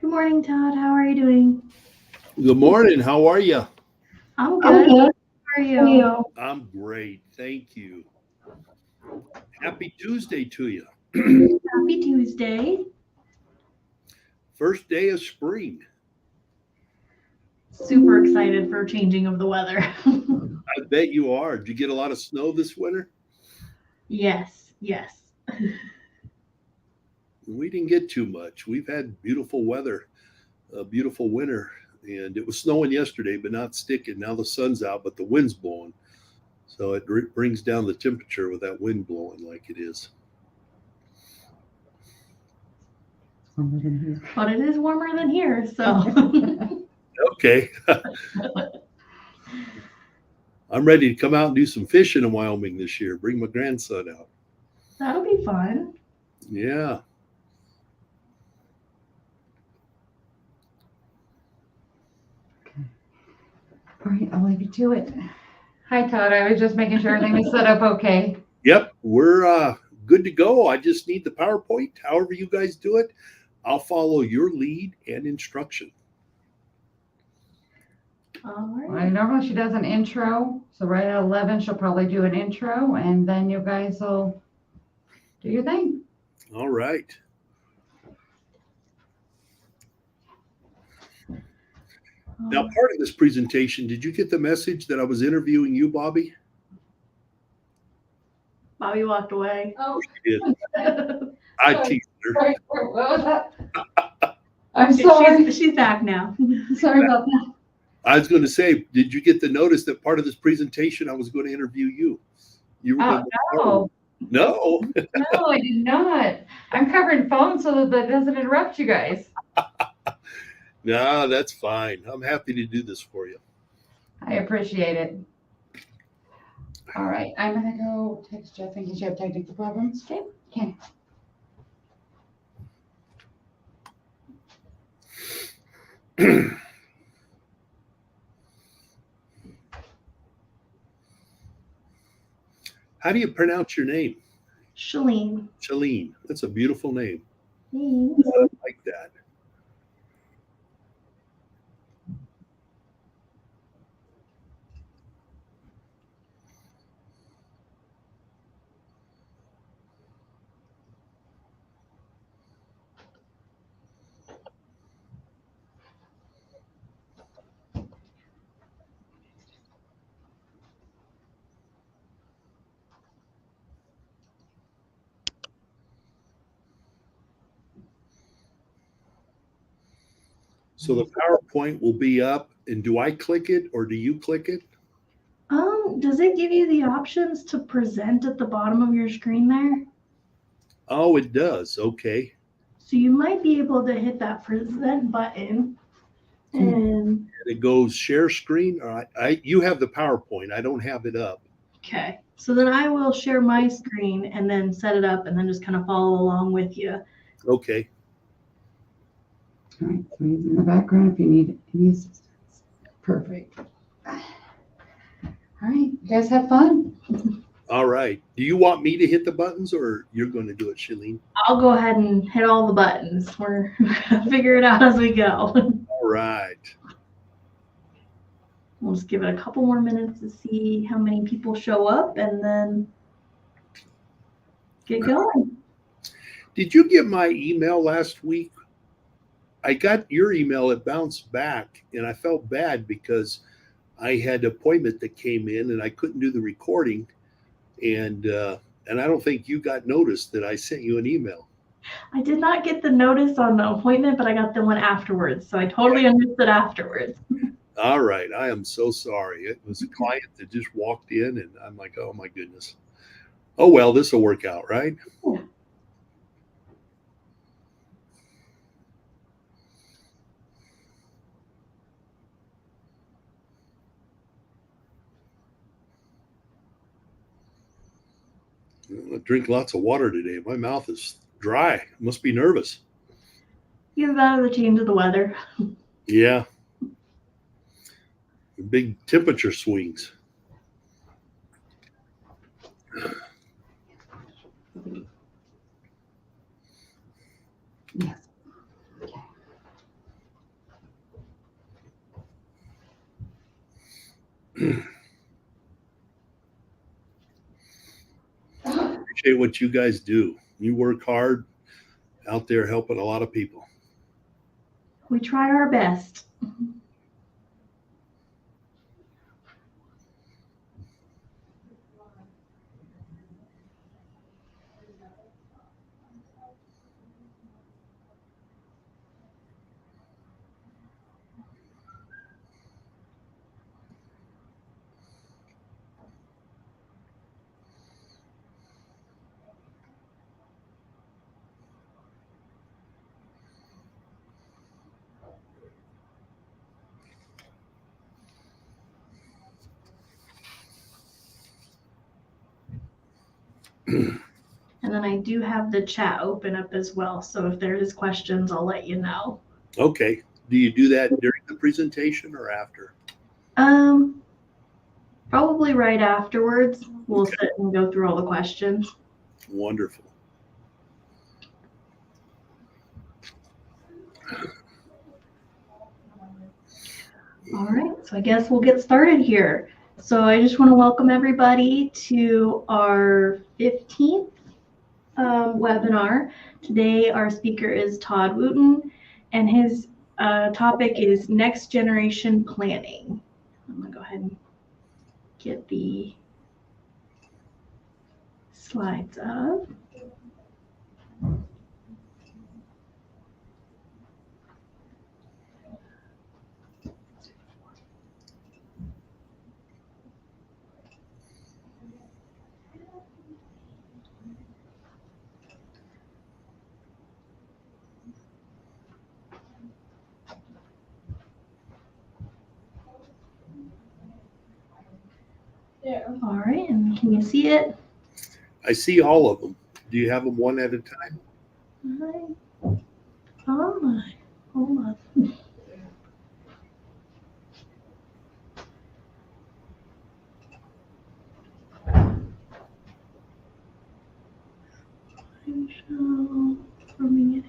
Good morning, Todd. How are you doing? Good morning. How are you? I'm good. How are you? I'm great. Thank you. Happy Tuesday to you. Happy Tuesday. First day of spring. Super excited for changing of the weather. I bet you are. Did you get a lot of snow this winter? Yes. We didn't get too much. We've had beautiful weather, a beautiful winter, and it was snowing yesterday, but not sticking. Now the sun's out, but the wind's blowing. So it brings down the temperature with that wind blowing like it is. But it is warmer than here, so. Okay. I'm ready to come out and do some fishing in Wyoming this year. Bring my grandson out. That'll be fun. Yeah. All right, I'll leave you to it. Hi, Todd. I was just making sure everything was set up okay. Yep, we're good to go. I just need the PowerPoint. However you guys do it, I'll follow your lead and instruction. All right. Well, normally she does an intro, so right at 11 she'll probably do an intro, and then you guys will do your thing. All right. Now, part of this presentation, did you get the message that I was interviewing you, Bobby? Bobby walked away. Oh, she did. I teased her. Sorry, what was that? I'm sorry. She's back now. Sorry about that. I was going to say, did you get the notice that part of this presentation I was going to interview you? You were going Oh, no. No, I did not. I'm covering phones so that doesn't interrupt you guys. No, that's fine. I'm happy to do this for you. I appreciate it. All right, I'm gonna go text Jeff in case you have technical problems. Okay. How do you pronounce your name? Shalene. Shalene. That's a beautiful name. Thanks. I like that. So the PowerPoint will be up, and do I click it or do you click it? Does it give you the options to present at the bottom of your screen there? Oh, it does. Okay. So you might be able to hit that present button and it goes share screen. Or you have the PowerPoint. I don't have it up. okay. So then I will share my screen and then set it up and then just kind of follow along with you. Okay. All right, so he's in the background if you need any assistance. Perfect. All right, you guys have fun. All right. Do you want me to hit the buttons or you're going to do it, Shalene? I'll go ahead and hit all the buttons. We're gonna figure it out as we go. All right. We'll just give it a couple more minutes to see how many people show up and then get going. Did you get my email last week? I got your email. It bounced back, and I felt bad because I had an appointment that came in, and I couldn't do the recording. And I don't think you got notice that I sent you an email. I did not get the notice on the appointment, but I got the one afterwards. So I totally understood afterwards. All right. I am so sorry. It was a client that just walked in, and I'm like, oh, my goodness. Oh, well, this will work out, right? Yeah. I drink lots of water today. My mouth is dry. Must be nervous. Either that or the change of the weather. Yeah. Big temperature swings. Yes. Okay. Appreciate what you guys do. You work hard out there helping a lot of people. We try our best. And then I do have the chat open up as well. So if there is questions, I'll let you know. Okay. Do you do that during the presentation or after? Probably right afterwards. We'll sit and go through all the questions. Wonderful. All right, so I guess we'll get started here. So I just want to welcome everybody to our 15th webinar. Today our speaker is Todd Wooten, and his topic is next generation planning. I'm going to go ahead and get the slides up. All right, and can you see it? I see all of them. Do you have them one at a time? Online. Hold on. From beginning.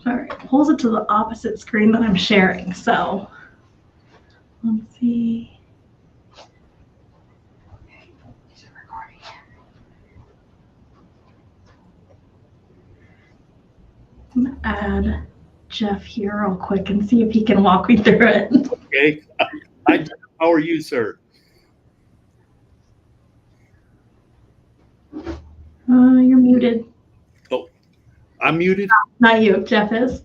Sorry, it pulls it to the opposite screen that I'm sharing. So let's see. Is it recording? I'm gonna add Jeff here real quick and see if he can walk me through it. Okay. Hi, Jeff. How are you, sir? You're muted. Oh, I'm muted. Not you, Jeff is.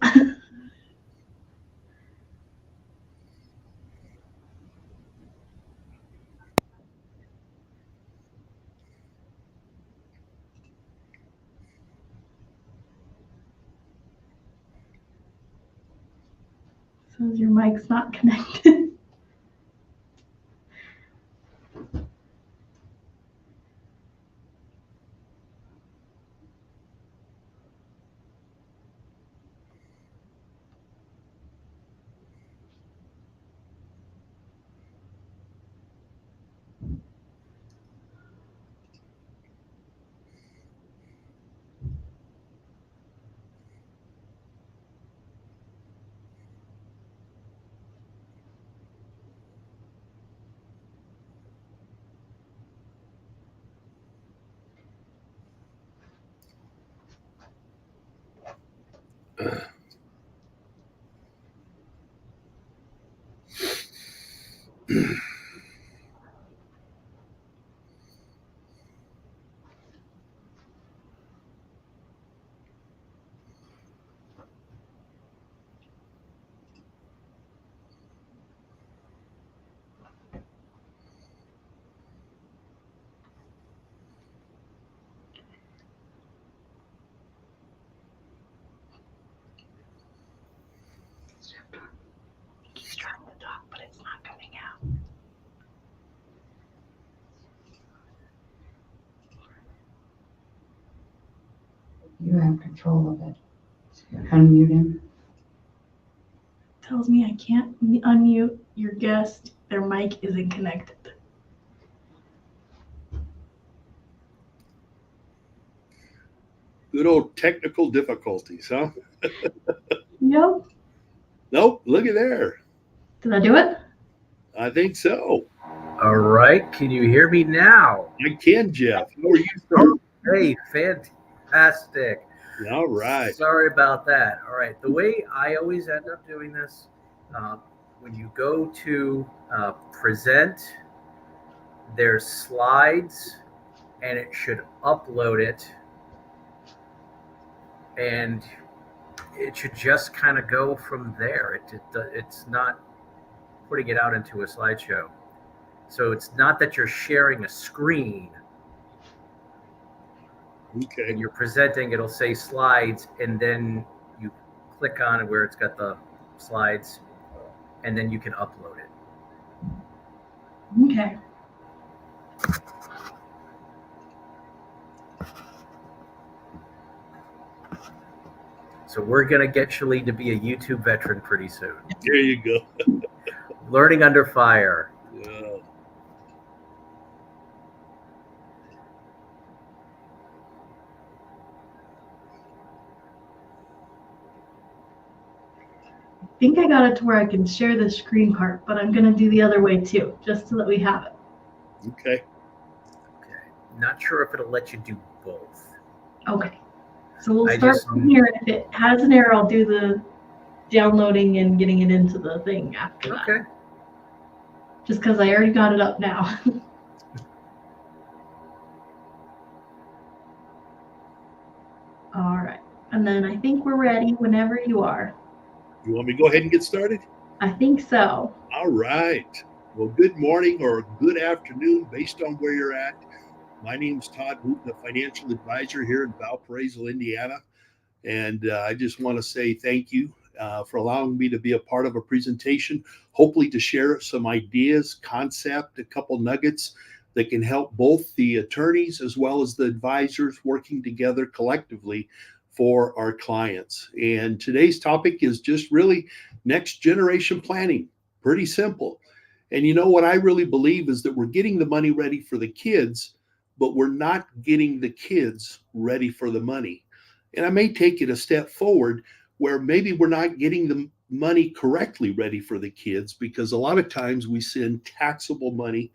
Says your mic's not connected. He's trying to talk, but it's not coming out. You have control of it. Unmute him. Tells me I can't unmute your guest. Their mic isn't connected. Good old technical difficulties, huh? Yep. Nope, look at there. Did I do it? I think so. All right, can you hear me now? I can, Jeff. How are you, sir? Hey, fantastic. All right. Sorry about that. All right, the way I always end up doing this, when you go to present, there's slides, and it should upload it, and it should just kind of go from there. It's not putting it out into a slideshow. So it's not that you're sharing a screen. Okay. And you're presenting, it'll say slides, and then you click on it where it's got the slides, and then you can upload it. Okay. So we're going to get Shalene to be a YouTube veteran pretty soon. There you go. Learning under fire. Wow. I think I got it to where I can share the screen part, but I'm going to do the other way too, just so that we have it. Okay. Okay. Not sure if it'll let you do both. Okay. So we'll start from here. If it has an error, I'll do the downloading and getting it into the thing after that. Okay. Just because I already got it up now. All right. And then I think we're ready whenever you are. You want me to go ahead and get started? I think so. All right. Well, good morning or good afternoon based on where you're at. My name's Todd Wooten, a financial advisor here in Valparaiso, Indiana. And I just want to say thank you for allowing me to be a part of a presentation, hopefully to share some ideas, concept, a couple nuggets that can help both the attorneys as well as the advisors working together collectively for our clients. And today's topic is just really next generation planning. Pretty simple. And you know what I really believe is that we're getting the money ready for the kids, but we're not getting the kids ready for the money. And I may take it a step forward where maybe we're not getting the money correctly ready for the kids, because a lot of times we send taxable money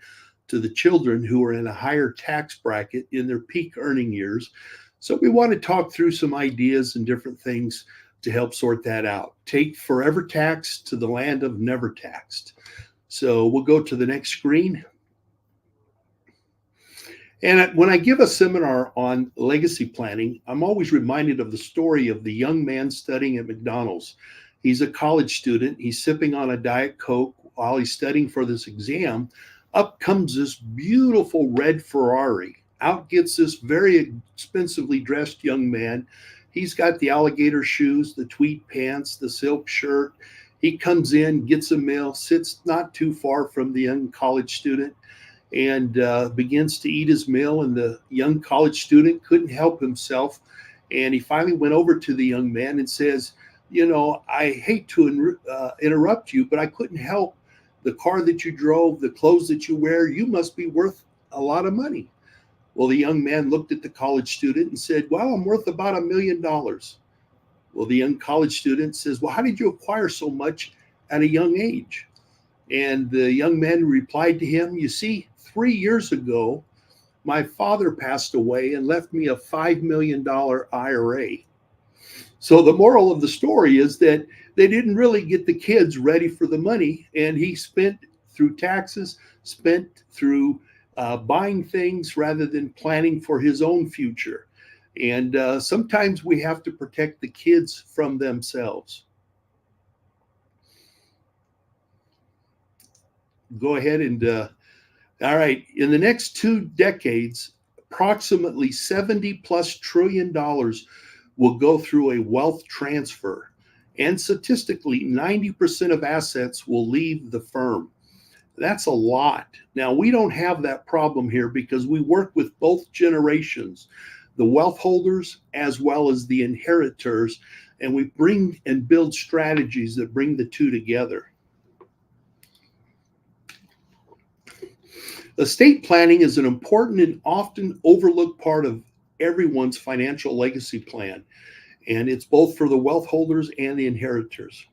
to the children who are in a higher tax bracket in their peak earning years. So we want to talk through some ideas and different things to help sort that out. Take forever tax to the land of never taxed. So we'll go to the next screen. And when I give a seminar on legacy planning, I'm always reminded of the story of the young man studying at McDonald's. He's a college student. He's sipping on a Diet Coke while he's studying for this exam. Up comes this beautiful red Ferrari. Out gets this very expensively dressed young man. He's got the alligator shoes, the tweed pants, the silk shirt. He comes in, gets a meal, sits not too far from the young college student, and begins to eat his meal. And the young college student couldn't help himself. And he finally went over to the young man and says, you know, I hate to interrupt you, but I couldn't help the car that you drove, the clothes that you wear. You must be worth a lot of money. Well, the young man looked at the college student and said, well, I'm worth about $1 million. Well, the young college student says, well, how did you acquire so much at a young age? And the young man replied to him, you see, 3 years ago, my father passed away and left me a $5 million IRA. So the moral of the story is that they didn't really get the kids ready for the money, and he spent through taxes, spent through buying things rather than planning for his own future. And sometimes we have to protect the kids from themselves. Go ahead and, all right, in the next 2 decades, approximately $70+ trillion will go through a wealth transfer. And statistically, 90% of assets will leave the firm. That's a lot. Now, we don't have that problem here because we work with both generations, the wealth holders as well as the inheritors, and we bring and build strategies that bring the two together. Estate planning is an important and often overlooked part of everyone's financial legacy plan, and it's both for the wealth holders and the inheritors.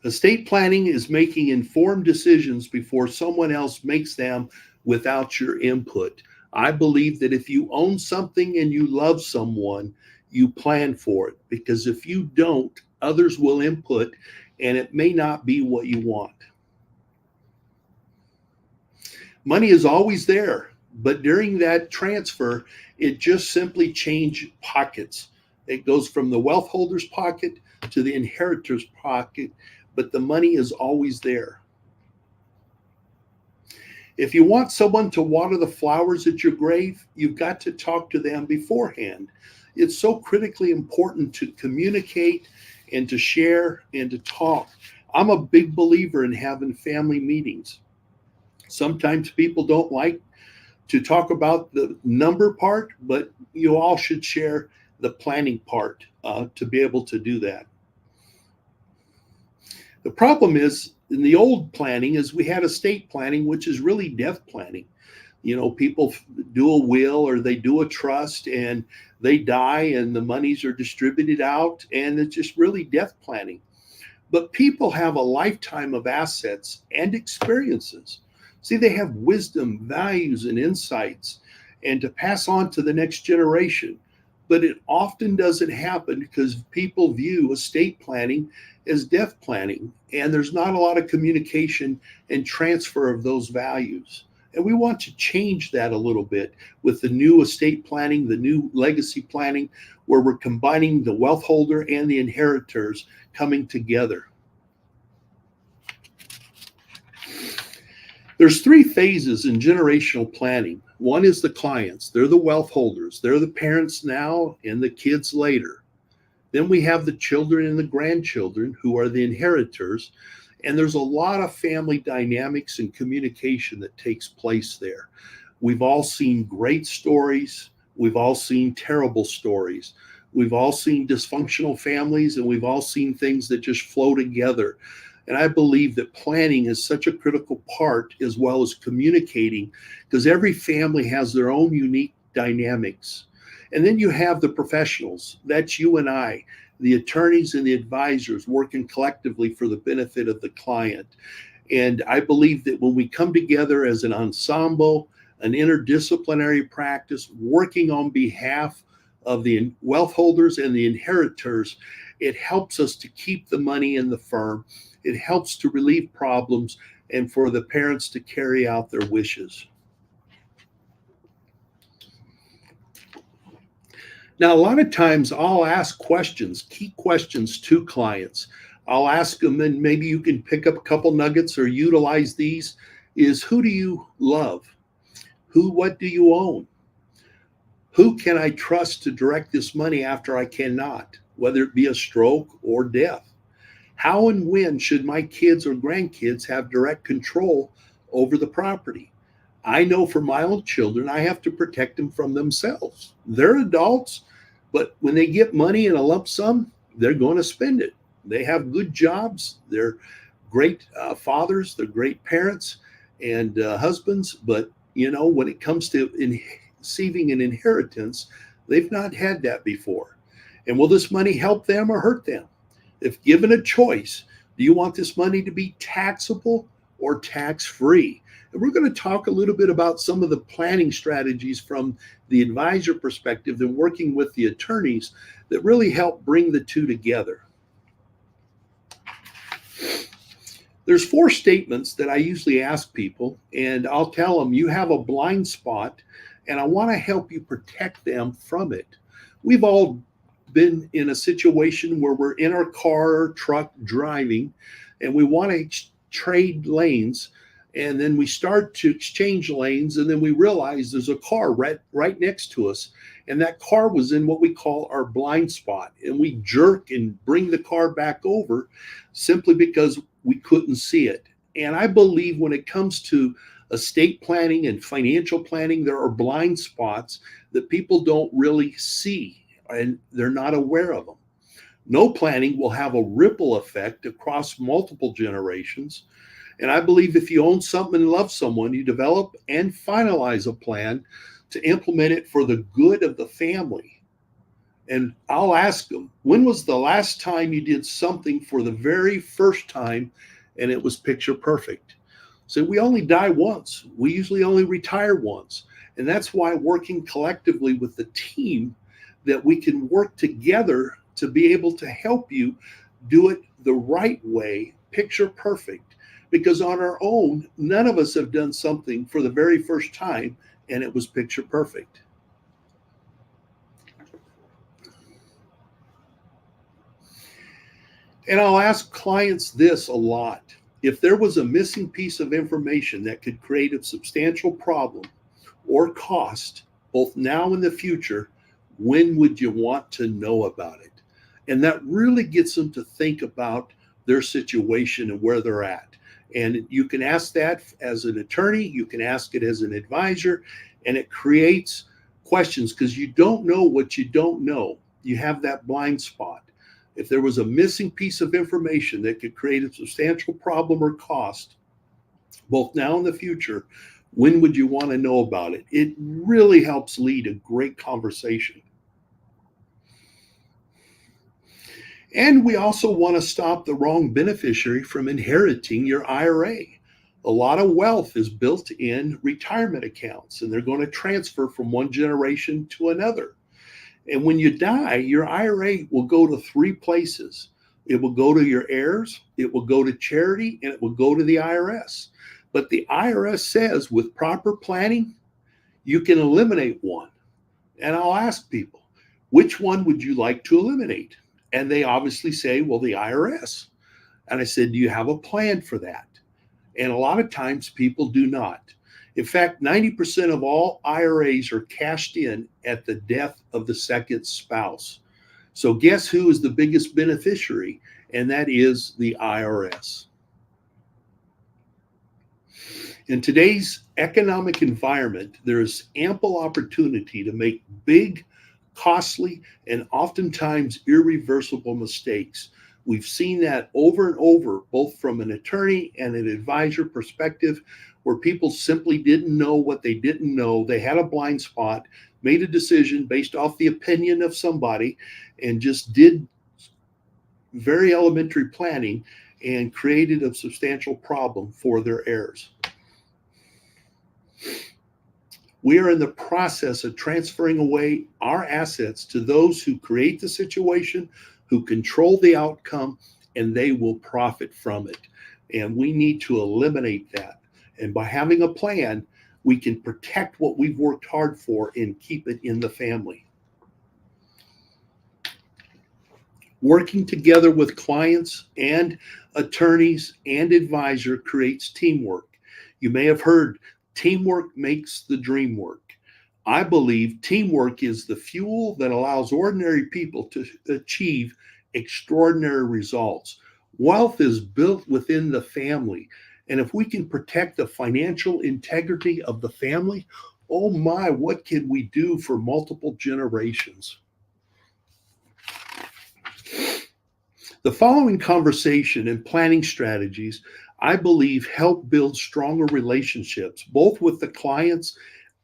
Estate planning is making informed decisions before someone else makes them without your input. I believe that if you own something and you love someone, you plan for it, because if you don't, others will input and it may not be what you want. Money is always there, but during that transfer, it just simply changes pockets. It goes from the wealth holder's pocket to the inheritor's pocket, but the money is always there. If you want someone to water the flowers at your grave, you've got to talk to them beforehand. It's so critically important to communicate and to share and to talk. I'm a big believer in having family meetings. Sometimes people don't like to talk about the number part, but you all should share the planning part to be able to do that. The problem is, in the old planning, is we had estate planning, which is really death planning. You know, people do a will or they do a trust and they die and the monies are distributed out, and it's just really death planning. But people have a lifetime of assets and experiences. See, they have wisdom, values, and insights, and to pass on to the next generation. But it often doesn't happen because people view estate planning as death planning, and there's not a lot of communication and transfer of those values. And we want to change that a little bit with the new estate planning, the new legacy planning, where we're combining the wealth holder and the inheritors coming together. There's 3 phases in generational planning. One is the clients. They're the wealth holders. They're the parents now and the kids later. Then we have the children and the grandchildren, who are the inheritors. And there's a lot of family dynamics and communication that takes place there. We've all seen great stories. We've all seen terrible stories. We've all seen dysfunctional families, and we've all seen things that just flow together. And I believe that planning is such a critical part, as well as communicating, because every family has their own unique dynamics. And then you have the professionals. That's you and I, the attorneys and the advisors, working collectively for the benefit of the client. And I believe that when we come together as an ensemble, an interdisciplinary practice, working on behalf of the wealth holders and the inheritors, it helps us to keep the money in the firm. It helps to relieve problems and for the parents to carry out their wishes. Now, a lot of times I'll ask questions, key questions to clients. I'll ask them, and maybe you can pick up a couple nuggets or utilize these, is who do you love? What do you own? Who can I trust to direct this money after I cannot? whether it be a stroke or death? How and when should my kids or grandkids have direct control over the property? I know for my own children, I have to protect them from themselves. They're adults, but when they get money in a lump sum, they're going to spend it. They have good jobs. They're great fathers. They're great parents and husbands. But, when it comes to receiving an inheritance, they've not had that before. And will this money help them or hurt them? If given a choice, do you want this money to be taxable or tax-free? And we're going to talk a little bit about some of the planning strategies from the advisor perspective and working with the attorneys that really help bring the two together. There's 4 statements that I usually ask people, and I'll tell them, you have a blind spot, and I want to help you protect them from it. We've all been in a situation where we're in our car or truck driving, and we want to trade lanes, and then we start to exchange lanes, and then we realize there's a car right next to us, and that car was in what we call our blind spot, and we jerk and bring the car back over simply because we couldn't see it. And I believe when it comes to estate planning and financial planning, there are blind spots that people don't really see, and they're not aware of them. No planning will have a ripple effect across multiple generations. And I believe if you own something and love someone, you develop and finalize a plan to implement it for the good of the family. And I'll ask them, when was the last time you did something for the very first time and it was picture perfect? So we only die once. We usually only retire once. And that's why working collectively with the team, that we can work together to be able to help you do it the right way, picture perfect. Because on our own, none of us have done something for the very first time and it was picture perfect. And I'll ask clients this a lot. If there was a missing piece of information that could create a substantial problem or cost, both now and the future, when would you want to know about it? And that really gets them to think about their situation and where they're at. And you can ask that as an attorney, you can ask it as an advisor, and it creates questions because you don't know what you don't know. You have that blind spot. If there was a missing piece of information that could create a substantial problem or cost, both now and the future, when would you want to know about it? It really helps lead a great conversation. And we also want to stop the wrong beneficiary from inheriting your IRA. A lot of wealth is built in retirement accounts, and they're going to transfer from one generation to another. And when you die, your IRA will go to 3 places. It will go to your heirs, it will go to charity, and it will go to the IRS. But the IRS says with proper planning, you can eliminate one. And I'll ask people, which one would you like to eliminate? And they obviously say, well, the IRS. And I said, do you have a plan for that? And a lot of times people do not. In fact, 90% of all IRAs are cashed in at the death of the second spouse. So guess who is the biggest beneficiary? And that is the IRS. In today's economic environment, there is ample opportunity to make big, costly, and oftentimes irreversible mistakes. We've seen that over and over, both from an attorney and an advisor perspective, where people simply didn't know what they didn't know. They had a blind spot, made a decision based off the opinion of somebody, and just did very elementary planning and created a substantial problem for their heirs. We are in the process of transferring away our assets to those who create the situation, who control the outcome, and they will profit from it. And we need to eliminate that. And by having a plan, we can protect what we've worked hard for and keep it in the family. Working together with clients and attorneys and advisor creates teamwork. You may have heard, teamwork makes the dream work. I believe teamwork is the fuel that allows ordinary people to achieve extraordinary results. Wealth is built within the family. And if we can protect the financial integrity of the family, oh my, what can we do for multiple generations? The following conversation and planning strategies, I believe, help build stronger relationships, both with the clients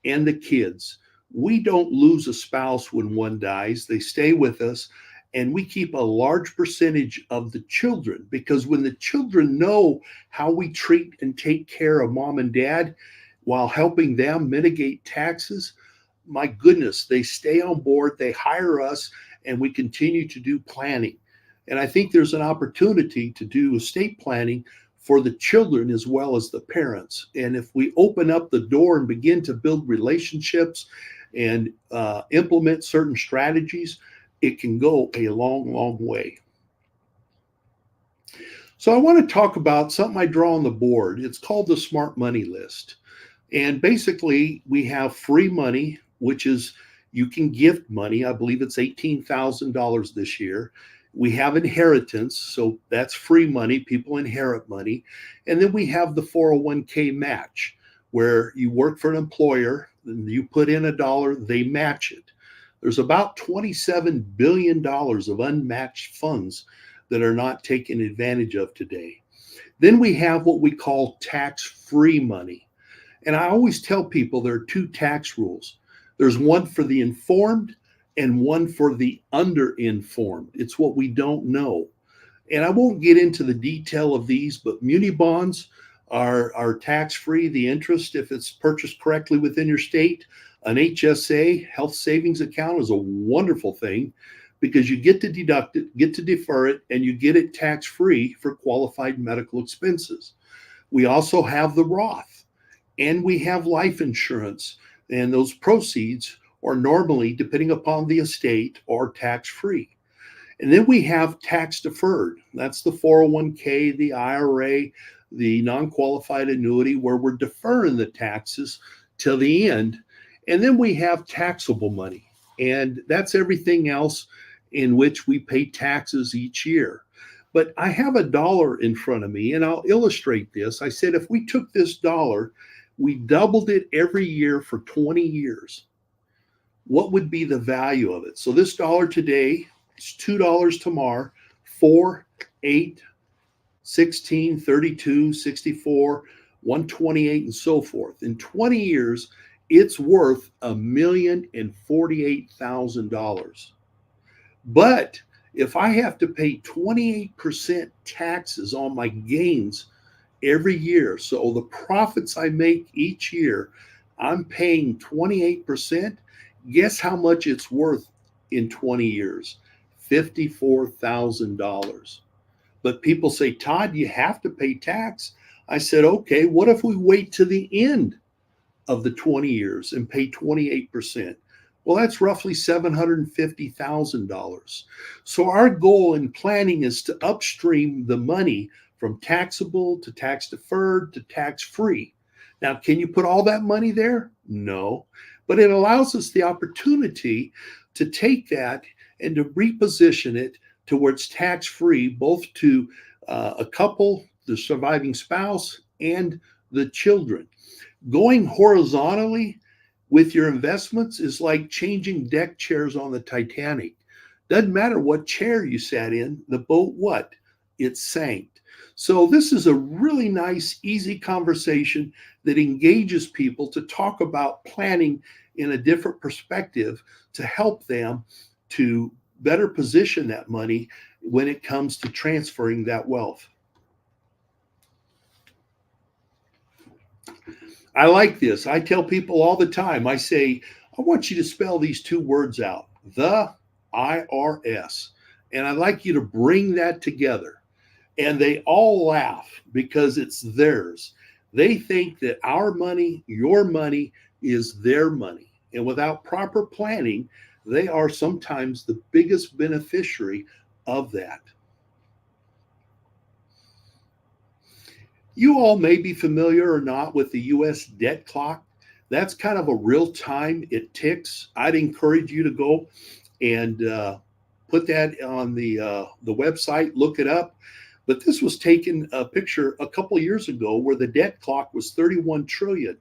and the kids. We don't lose a spouse when one dies, they stay with us. And we keep a large percentage of the children, because when the children know how we treat and take care of mom and dad while helping them mitigate taxes, my goodness, they stay on board, they hire us, and we continue to do planning. And I think there's an opportunity to do estate planning for the children as well as the parents. And if we open up the door and begin to build relationships and implement certain strategies, it can go a long, long way. So I want to talk about something I draw on the board. It's called the Smart Money List. And basically, we have free money, which is you can gift money. I believe it's $18,000 this year. We have inheritance, so that's free money. People inherit money. And then we have the 401k match, where you work for an employer, and you put in $1, they match it. There's about $27 billion of unmatched funds that are not taken advantage of today. Then we have what we call tax-free money. And I always tell people there are two tax rules. There's one for the informed and one for the underinformed. It's what we don't know. And I won't get into the detail of these, but muni bonds are tax-free. The interest, if it's purchased correctly within your state, an HSA, health savings account, is a wonderful thing because you get to deduct it, get to defer it, and you get it tax-free for qualified medical expenses. We also have the Roth, and we have life insurance, and those proceeds are normally, depending upon the estate, are tax-free. And then we have tax deferred. That's the 401k, the IRA, the non-qualified annuity, where we're deferring the taxes till the end. And then we have taxable money. And that's everything else in which we pay taxes each year. But I have $1 in front of me, and I'll illustrate this. I said, if we took this $1, we doubled it every year for 20 years. What would be the value of it? So this $1 today is $2 tomorrow, 4, 8, 16, 32, 64, 128, and so forth. In 20 years, it's worth $1,048,000. But if I have to pay 28% taxes on my gains every year, so the profits I make each year, I'm paying 28%, guess how much it's worth in 20 years? $54,000. But people say, Todd, you have to pay tax. I said, okay, what if we wait to the end of the 20 years and pay 28%? Well, that's roughly $750,000. So our goal in planning is to upstream the money from taxable to tax deferred to tax free. Now, can you put all that money there? No, but it allows us the opportunity to take that and to reposition it to where it's tax free, both to a couple, the surviving spouse, and the children. Going horizontally with your investments is like changing deck chairs on the Titanic. Doesn't matter what chair you sat in, the boat, what? It sank. So this is a really nice, easy conversation that engages people to talk about planning in a different perspective to help them to better position that money when it comes to transferring that wealth. I like this. I tell people all the time, I say, I want you to spell these two words out, the IRS. And I'd like you to bring that together. And they all laugh because it's theirs. They think that our money, your money, is their money. And without proper planning, they are sometimes the biggest beneficiary of that. You all may be familiar or not with the U.S. debt clock. That's kind of a real time. It ticks. I'd encourage you to go and put that on the website, look it up. But this was taken a picture a couple of years ago where the debt clock was 31 trillion.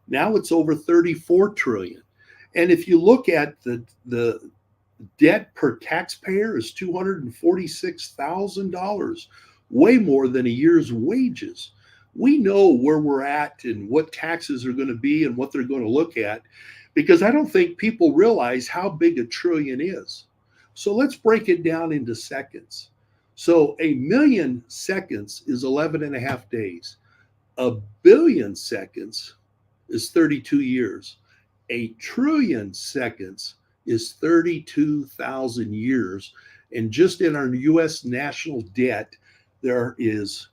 Now it's over 34 trillion. And if you look at the debt per taxpayer is $246,000, way more than a year's wages. We know where we're at and what taxes are going to be and what they're going to look at, because I don't think people realize how big a trillion is. So let's break it down into seconds. So a million seconds is 11 and a half days. A billion seconds is 32 years. A trillion seconds is 32,000 years. And just in our US national debt, there is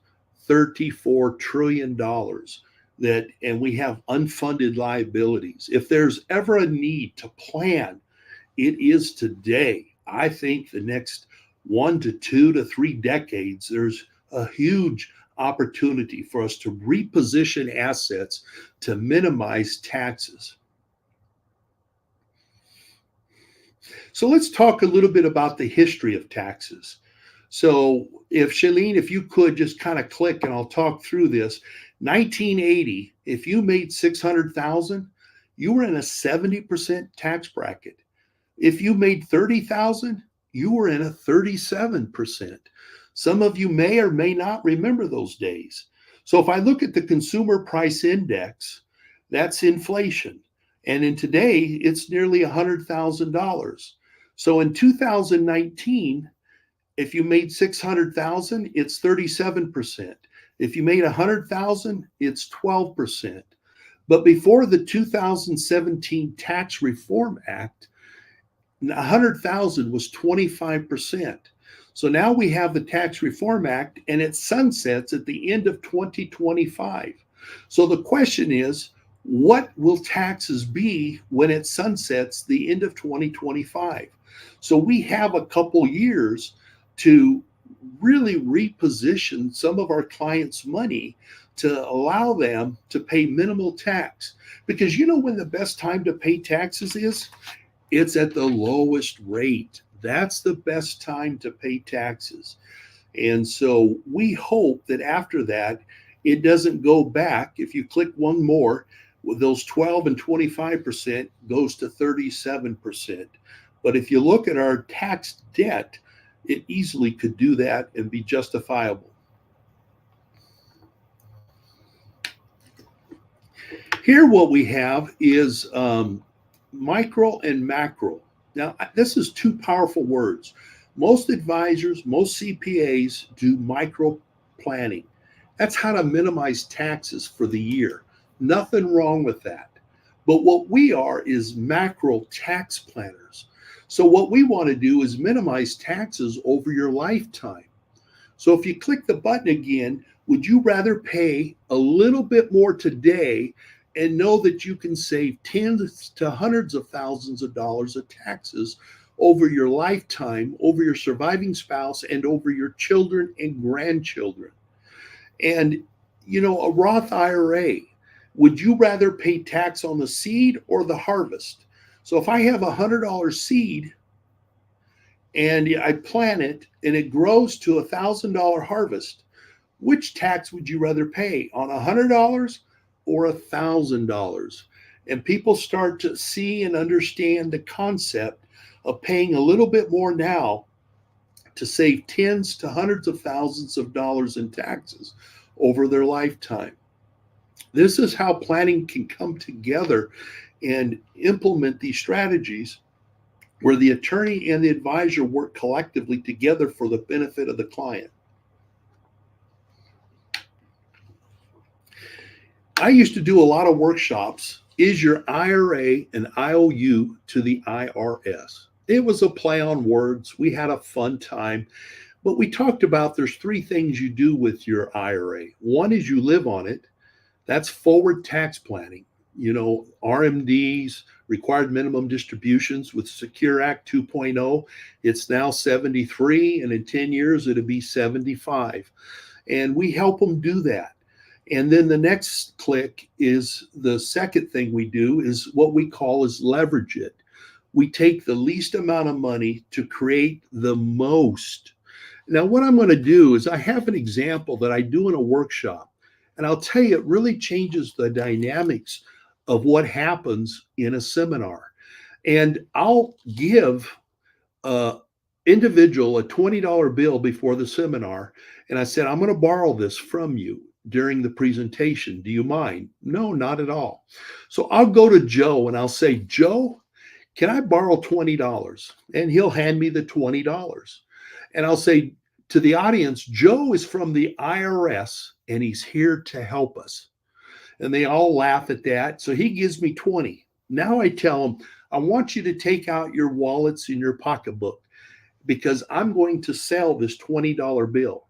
$34 trillion that, and we have unfunded liabilities. If there's ever a need to plan, it is today. I think the next 1 to 2 to 3 decades, there's a huge opportunity for us to reposition assets to minimize taxes. So let's talk a little bit about the history of taxes. So if Shailene, if you could just kind of click and I'll talk through this. 1980, if you made 600,000, you were in a 70% tax bracket. If you made 30,000, you were in a 37%. Some of you may or may not remember those days. So if I look at the consumer price index, that's inflation. And in today, it's nearly $100,000. So in 2019, if you made 600,000, it's 37%. If you made 100,000, it's 12%. But before the 2017 Tax Reform Act, 100,000 was 25%. So now we have the Tax Reform Act and it sunsets at the end of 2025. So the question is, what will taxes be when it sunsets the end of 2025? So we have a couple years to really reposition some of our clients' money to allow them to pay minimal tax. Because you know when the best time to pay taxes is? It's at the lowest rate. That's the best time to pay taxes. And so we hope that after that, it doesn't go back. If you click one more, those 12 and 25% goes to 37%. But if you look at our tax debt, it easily could do that and be justifiable. Here what we have is micro and macro. Now, this is two powerful words. Most advisors, most CPAs do micro planning. That's how to minimize taxes for the year. Nothing wrong with that. But what we are is macro tax planners. So what we want to do is minimize taxes over your lifetime. So if you click the button again, would you rather pay a little bit more today and know that you can save tens to hundreds of thousands of dollars of taxes over your lifetime, over your surviving spouse, and over your children and grandchildren? And, you know, a Roth IRA, would you rather pay tax on the seed or the harvest? So if I have $100 seed and I plant it and it grows to $1,000 harvest, which tax would you rather pay, on $100 or $1,000? And people start to see and understand the concept of paying a little bit more now to save tens to hundreds of thousands of dollars in taxes over their lifetime. This is how planning can come together and implement these strategies where the attorney and the advisor work collectively together for the benefit of the client. I used to do a lot of workshops. Is your IRA an IOU to the IRS? It was a play on words. We had a fun time, but we talked about there's 3 things you do with your IRA. One is you live on it. That's forward tax planning. You know, RMDs, required minimum distributions with Secure Act 2.0. It's now 73, and in 10 years, it'll be 75. And we help them do that. And then the next click is the second thing we do is what we call is leverage it. We take the least amount of money to create the most. Now, what I'm going to do is I have an example that I do in a workshop, and I'll tell you, it really changes the dynamics of what happens in a seminar. And I'll give a individual a $20 bill before the seminar, and I said, I'm going to borrow this from you during the presentation. Do you mind? No, not at all. So I'll go to Joe and I'll say, Joe, can I borrow $20? And he'll hand me the $20. And I'll say to the audience, Joe is from the IRS and he's here to help us. And they all laugh at that. So he gives me 20. Now I tell him, I want you to take out your wallets in your pocketbook because I'm going to sell this $20 bill.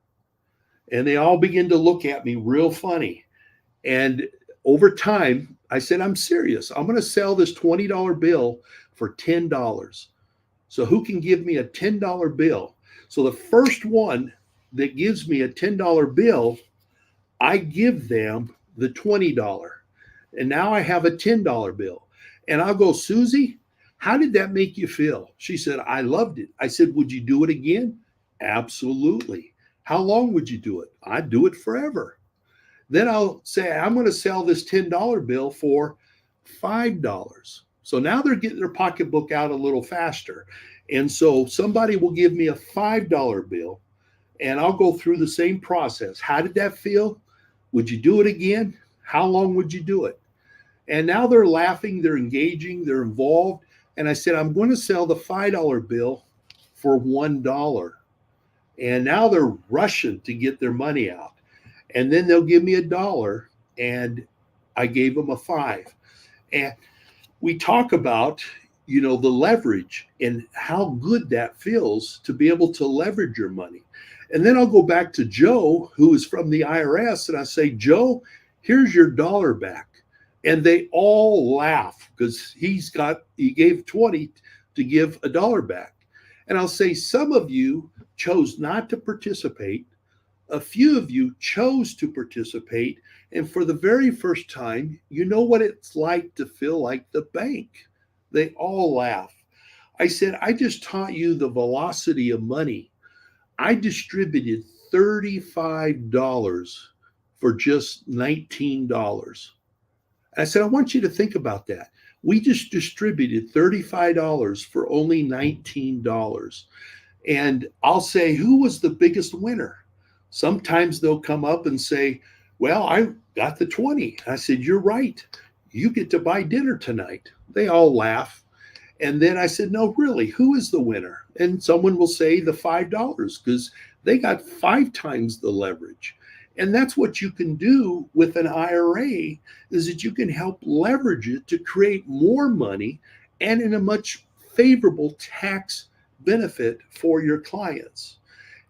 And they all begin to look at me real funny. And over time, I said, I'm serious. I'm going to sell this $20 bill for $10. So who can give me a $10 bill? So the first one that gives me a $10 bill, I give them the $20. And now I have a $10 bill. And I'll go, Susie, how did that make you feel? She said, I loved it. I said, would you do it again? Absolutely. How long would you do it? I'd do it forever. Then I'll say, I'm going to sell this $10 bill for $5. So now they're getting their pocketbook out a little faster. And so somebody will give me a $5 bill and I'll go through the same process. How did that feel? Would you do it again? How long would you do it? And now they're laughing, they're engaging, they're involved. And I said, I'm going to sell the $5 bill for $1. And now they're rushing to get their money out. And then they'll give me $1 and I gave them a $5. And we talk about, the leverage and how good that feels to be able to leverage your money. And then I'll go back to Joe, who is from the IRS, and I say, Joe, here's your $1 back. And they all laugh because he gave 20 to give $1 back. And I'll say, some of you chose not to participate. A few of you chose to participate. And for the very first time, you know what it's like to feel like the bank. They all laugh. I said, I just taught you the velocity of money. I distributed $35 for just $19. I said, I want you to think about that. We just distributed $35 for only $19. And I'll say, who was the biggest winner? Sometimes they'll come up and say, well, I got the 20. I said, you're right. You get to buy dinner tonight. They all laugh. And then I said, no, really, who is the winner? And someone will say the $5 because they got 5 times the leverage. And that's what you can do with an IRA is that you can help leverage it to create more money and in a much favorable tax benefit for your clients.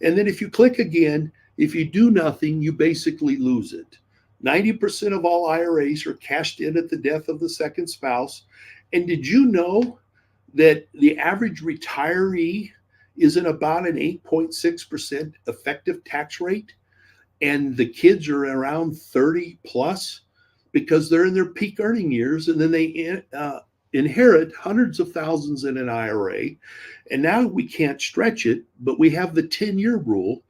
And then if you click again, if you do nothing, you basically lose it. 90% of all IRAs are cashed in at the death of the second spouse. And did you know that the average retiree is in about an 8.6% effective tax rate? And the kids are around 30 plus because they're in their peak earning years, and then they inherit hundreds of thousands in an IRA. And now we can't stretch it, but we have the 10-year rule.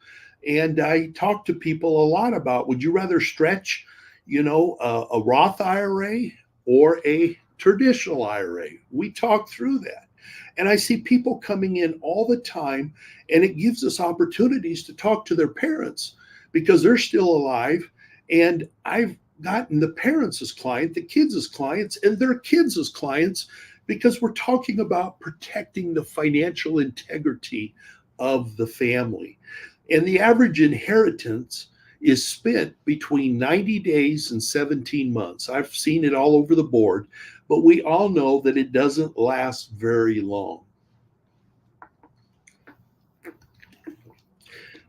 And I talk to people a lot about, would you rather stretch, a Roth IRA or a traditional IRA? We talk through that. And I see people coming in all the time, and it gives us opportunities to talk to their parents because they're still alive. And I've gotten the parents as clients, the kids as clients, and their kids as clients because we're talking about protecting the financial integrity of the family. And the average inheritance is spent between 90 days and 17 months. I've seen it all over the board, but we all know that it doesn't last very long.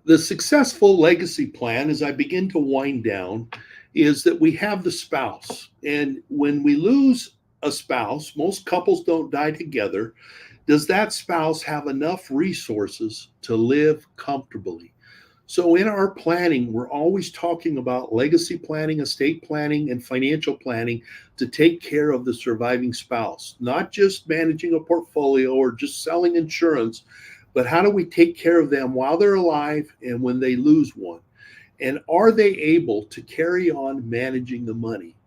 The successful legacy plan, as I begin to wind down, is that we have the spouse. And when we lose a spouse, most couples don't die together. Does that spouse have enough resources to live comfortably? So in our planning, we're always talking about legacy planning, estate planning, and financial planning to take care of the surviving spouse, not just managing a portfolio or just selling insurance, but how do we take care of them while they're alive and when they lose one? And are they able to carry on managing the money?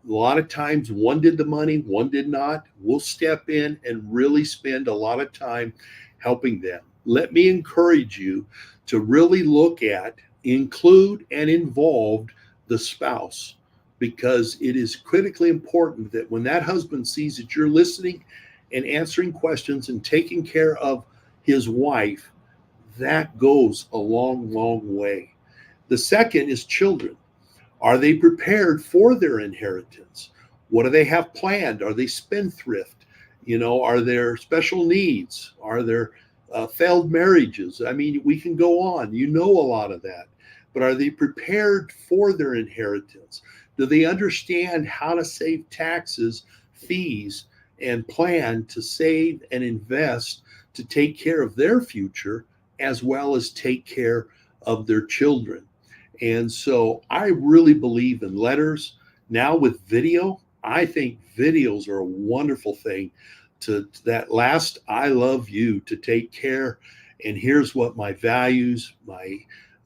A lot of times one did the money, one did not. We'll step in and really spend a lot of time helping them. Let me encourage you to really look at, include, and involve the spouse, because it is critically important that when that husband sees that you're listening and answering questions and taking care of his wife, that goes a long, long way. The second is children. Are they prepared for their inheritance? What do they have planned? Are they spendthrift? Are there special needs? Are there failed marriages? I mean, we can go on. A lot of that. But are they prepared for their inheritance? Do they understand how to save taxes, fees, and plan to save and invest to take care of their future as well as take care of their children? And so I really believe in letters. Now with video, I think videos are a wonderful thing to that last I love you, to take care. And here's what my values, my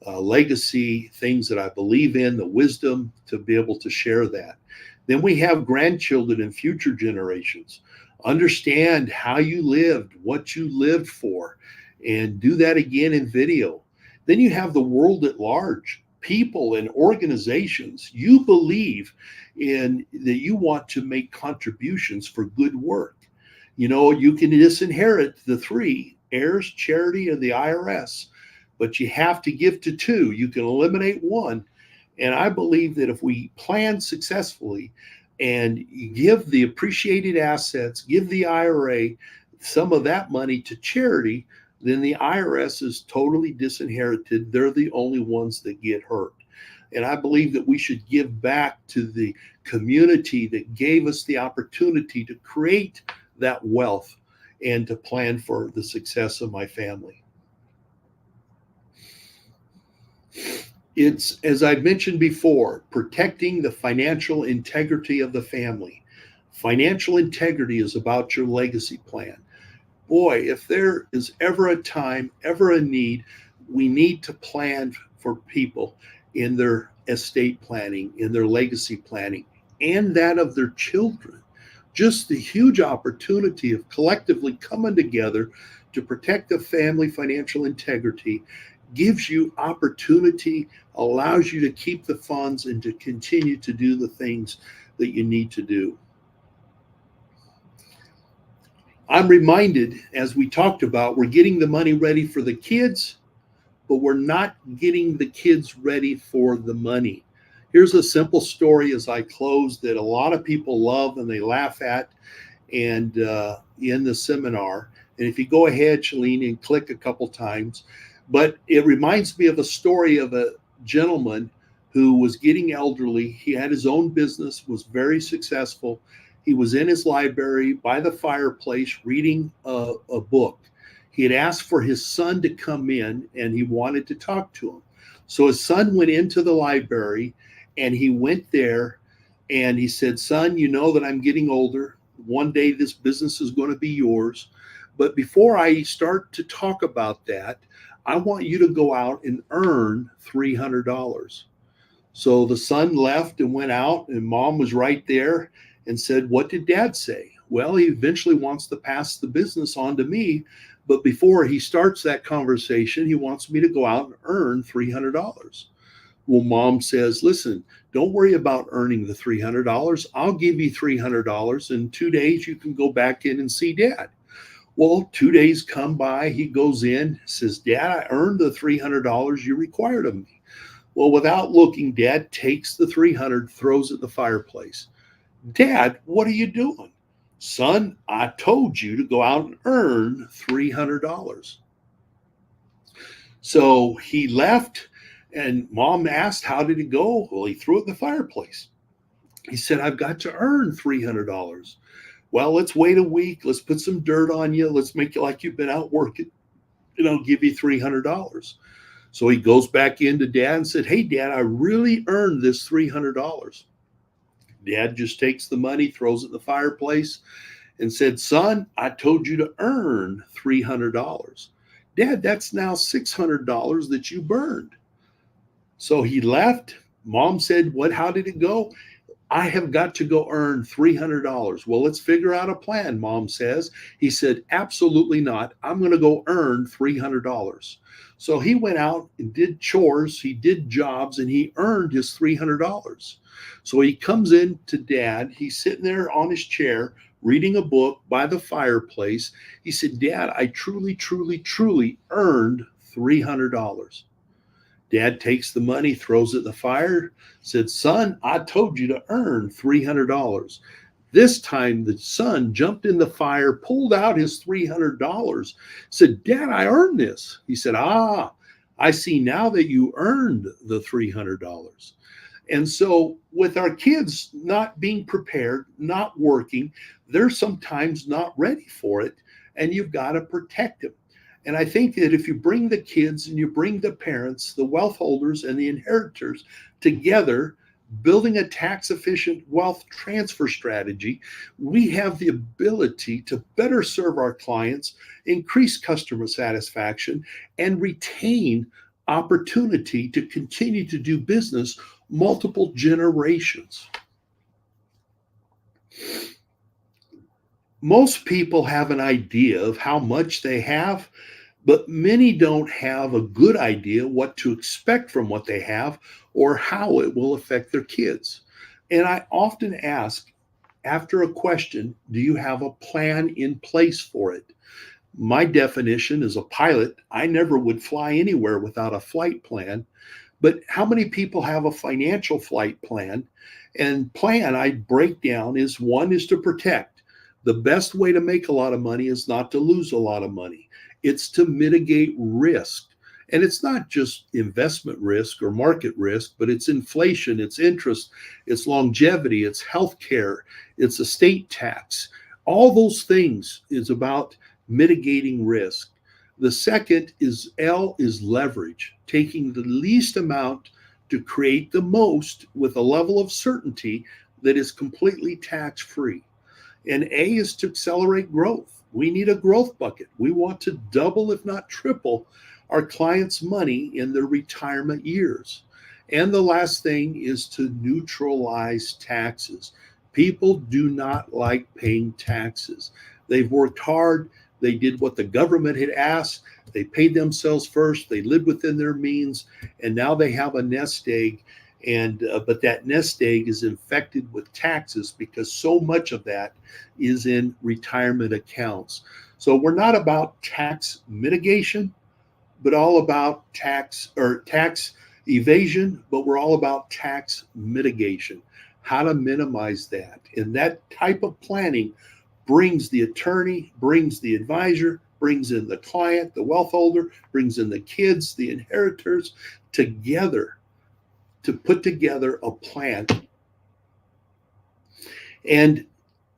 legacy, things that I believe in, the wisdom to be able to share that. Then we have grandchildren and future generations. Understand how you lived, what you lived for, and do that again in video. Then you have the world at large. People and organizations, you believe in that you want to make contributions for good work. You can disinherit the three: heirs, charity, and the IRS, but you have to give to two. You can eliminate one. And I believe that if we plan successfully and give the appreciated assets, give the IRA some of that money to charity, then the IRS is totally disinherited. They're the only ones that get hurt. And I believe that we should give back to the community that gave us the opportunity to create that wealth and to plan for the success of my family. It's, as I've mentioned before, protecting the financial integrity of the family. Financial integrity is about your legacy plan. Boy, if there is ever a time, ever a need, we need to plan for people in their estate planning, in their legacy planning, and that of their children. Just the huge opportunity of collectively coming together to protect the family financial integrity gives you opportunity, allows you to keep the funds and to continue to do the things that you need to do. I'm reminded, as we talked about, we're getting the money ready for the kids, but we're not getting the kids ready for the money. Here's a simple story as I close that a lot of people love and they laugh at and in the seminar. And if you go ahead, Shalene, and click a couple times, but it reminds me of a story of a gentleman who was getting elderly. He had his own business, was very successful. He was in his library by the fireplace reading a book. He had asked for his son to come in and he wanted to talk to him. So his son went into the library and he went there and he said, "Son, you know that I'm getting older. One day this business is going to be yours. But before I start to talk about that, I want you to go out and earn $300. So the son left and went out, and mom was right there and said, "What did dad say?" "Well, he eventually wants to pass the business on to me, but before he starts that conversation, he wants me to go out and earn $300. Well, mom says, "Listen, don't worry about earning the $300. I'll give you $300. In 2 days, you can go back in and see dad." Well, 2 days come by, he goes in, says, "Dad, I earned the $300 you required of me." Well, without looking, dad takes the 300, throws it at the fireplace. "Dad, what are you doing?" "Son, I told you to go out and earn $300. So he left, and mom asked, "How did it go?" Well, he threw it in the fireplace. He said, "I've got to earn $300. "Well, let's wait a week. Let's put some dirt on you. Let's make it like you've been out working, and I'll give you $300. So he goes back into Dad and said, "Hey, Dad, I really earned this $300. Dad just takes the money, throws it in the fireplace, and said, "Son, I told you to earn $300. Dad, that's now $600 that you burned." So he left. Mom said, "What? How did it go?" "I have got to go earn $300. "Well, let's figure out a plan," Mom says. He said, "Absolutely not. I'm going to go earn $300. So he went out and did chores, he did jobs, and he earned his $300. So he comes in to Dad. He's sitting there on his chair reading a book by the fireplace. He said, "Dad, I truly, truly, truly earned $300. Dad takes the money, throws it in the fire, said, "Son, I told you to earn $300. This time the son jumped in the fire, pulled out his $300, said, "Dad, I earned this." He said, "I see now that you earned the $300. And so, with our kids not being prepared, not working, they're sometimes not ready for it, and you've got to protect them. And I think that if you bring the kids and you bring the parents, the wealth holders, and the inheritors together, building a tax efficient wealth transfer strategy, we have the ability to better serve our clients, increase customer satisfaction, and retain opportunity to continue to do business multiple generations. Most people have an idea of how much they have, but many don't have a good idea what to expect from what they have or how it will affect their kids. And I often ask after a question, do you have a plan in place for it? My definition as a pilot, I never would fly anywhere without a flight plan. But how many people have a financial flight plan? And plan I break down is one is to protect. The best way to make a lot of money is not to lose a lot of money. It's to mitigate risk. And it's not just investment risk or market risk, but it's inflation, it's interest, it's longevity, it's healthcare, it's estate tax. All those things is about mitigating risk. The second is L is leverage, taking the least amount to create the most with a level of certainty that is completely tax free. And A is to accelerate growth. We need a growth bucket. We want to double, if not triple, our clients' money in their retirement years. And the last thing is to neutralize taxes. People do not like paying taxes. They've worked hard. They did what the government had asked. They paid themselves first. They lived within their means. And now they have a nest egg. But that nest egg is infected with taxes because so much of that is in retirement accounts. So we're not about tax mitigation, but all about tax evasion, but we're all about tax mitigation, how to minimize that. And that type of planning brings the attorney, brings the advisor, brings in the client, the wealth holder, brings in the kids, the inheritors together to put together a plan. And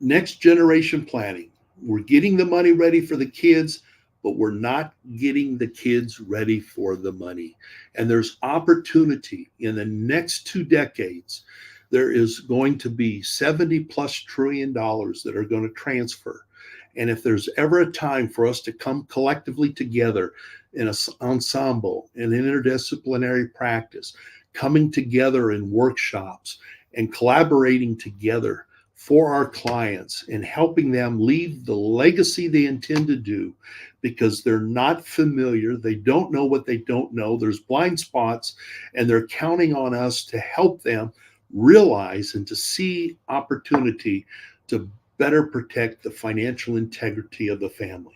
next generation planning, we're getting the money ready for the kids, but we're not getting the kids ready for the money. And there's opportunity in the next 2 decades. There is going to be $70+ trillion that are going to transfer. And if there's ever a time for us to come collectively together in an ensemble, in interdisciplinary practice, coming together in workshops and collaborating together for our clients and helping them leave the legacy they intend to do, because they're not familiar. They don't know what they don't know. There's blind spots, and they're counting on us to help them realize and to see opportunity to better protect the financial integrity of the family.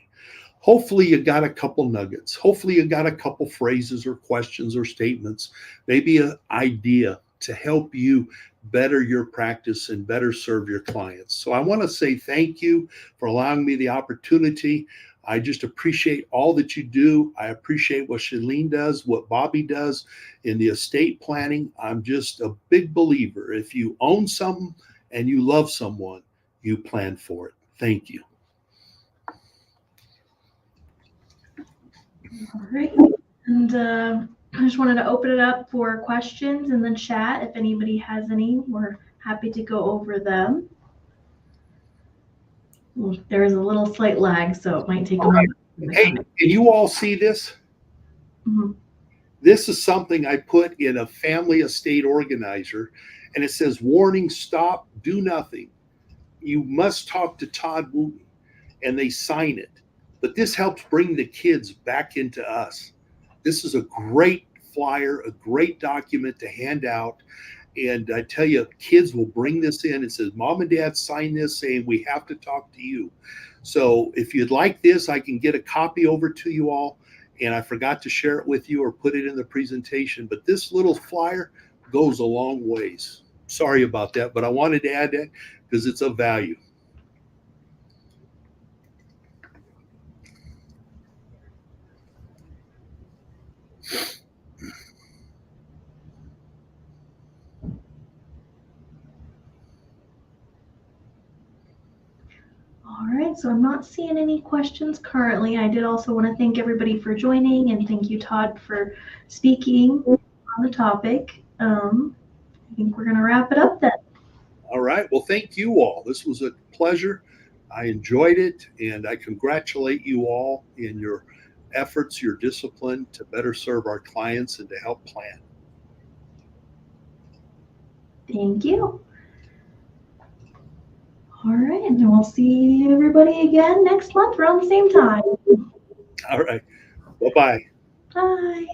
Hopefully you got a couple nuggets. Hopefully you got a couple phrases or questions or statements, maybe an idea to help you better your practice and better serve your clients. So I want to say thank you for allowing me the opportunity. I just appreciate all that you do. I appreciate what Shalene does, what Bobby does in the estate planning. I'm just a big believer. If you own something and you love someone, you plan for it. Thank you. All right. And I just wanted to open it up for questions in the chat. If anybody has any, we're happy to go over them. There is a little slight lag, so it might take a moment. Hey, can you all see this? Mhm. This is something I put in a family estate organizer, and it says, warning, stop, do nothing. You must talk to Todd Wooten, and they sign it. But this helps bring the kids back into us. This is a great flyer, a great document to hand out. And I tell you, kids will bring this in and says, Mom and Dad sign this saying we have to talk to you. So if you'd like this, I can get a copy over to you all. And I forgot to share it with you or put it in the presentation. But this little flyer goes a long ways. Sorry about that, but I wanted to add that because it's of value. All right, so I'm not seeing any questions currently. I did also want to thank everybody for joining, and thank you, Todd, for speaking on the topic. I think we're going to wrap it up then. All right. Well, thank you all. This was a pleasure. I enjoyed it, and I congratulate you all in your efforts, your discipline to better serve our clients and to help plan. Thank you. All right, and we'll see everybody again next month around the same time. All right. Bye-bye. Bye.